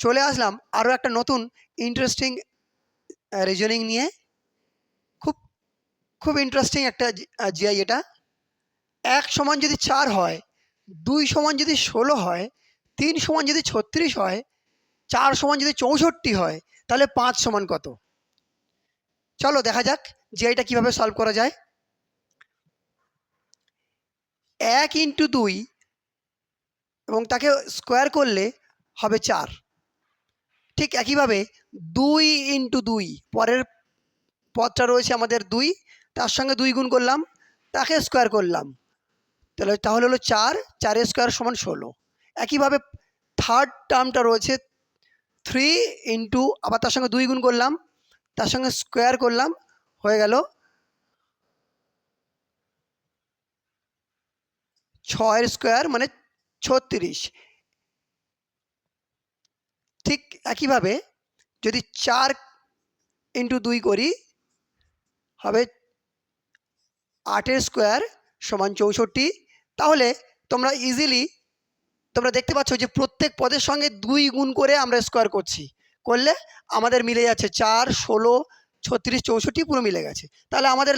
চলে আসলাম আরও একটা নতুন ইন্টারেস্টিং রিজনিং নিয়ে। খুব খুব ইন্টারেস্টিং একটা জিআই এটা। 1 সমান যদি 4 হয়, 2 সমান যদি 16 হয়, 3 সমান যদি 36 হয়, 4 সমান যদি 64 হয়, তাহলে 5 সমান কত? চলো দেখা যাক জিআইটা কীভাবে সলভ করা যায়। 1 ইন্টু 2 এবং তাকে স্কোয়ার করলে হবে 4। ঠিক একইভাবে 2 ইন্টু 2, পরের পদটা রয়েছে আমাদের 2, তার সঙ্গে 2 গুণ করলাম, তাকে স্কোয়ার করলাম, তাহলে হলো 4, 4 স্কোয়ার সমান 16। একইভাবে থার্ড টার্মটা রয়েছে 3 ইন্টু, আবার তার সঙ্গে 2 গুণ করলাম, তার সঙ্গে স্কোয়ার করলাম, হয়ে গেল 6 স্কোয়ার মানে 36। ঠিক একইভাবে যদি 4 ইন্টু 2 করি, হবে 8 স্কোয়ার সমান 64। তাহলে তোমরা ইজিলি দেখতে পাচ্ছ যে প্রত্যেক পদের সঙ্গে 2 গুণ করে আমরা স্কোয়ার করলে আমাদের মিলে যাচ্ছে 4, 16, 36, 64 পুরো মিলে গেছে। তাহলে আমাদের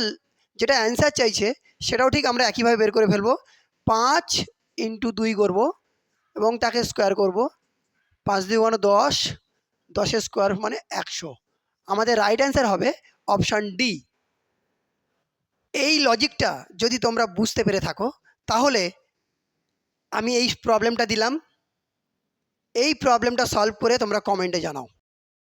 যেটা অ্যান্সার চাইছে সেটাও ঠিক আমরা একইভাবে বের করে ফেলবো। 5 ইন্টু 2 করব এবং তাকে স্কোয়ার করব, 5 2 10, 10 স্কোয়ার মানে 100। আমাদের রাইট অ্যান্সার হবে অপশান ডি। এই লজিকটা যদি তোমরা বুঝতে পেরে থাকো, তাহলে আমি এই প্রবলেমটা দিলাম, এই প্রবলেমটা সলভ করে তোমরা কমেন্টে জানাও।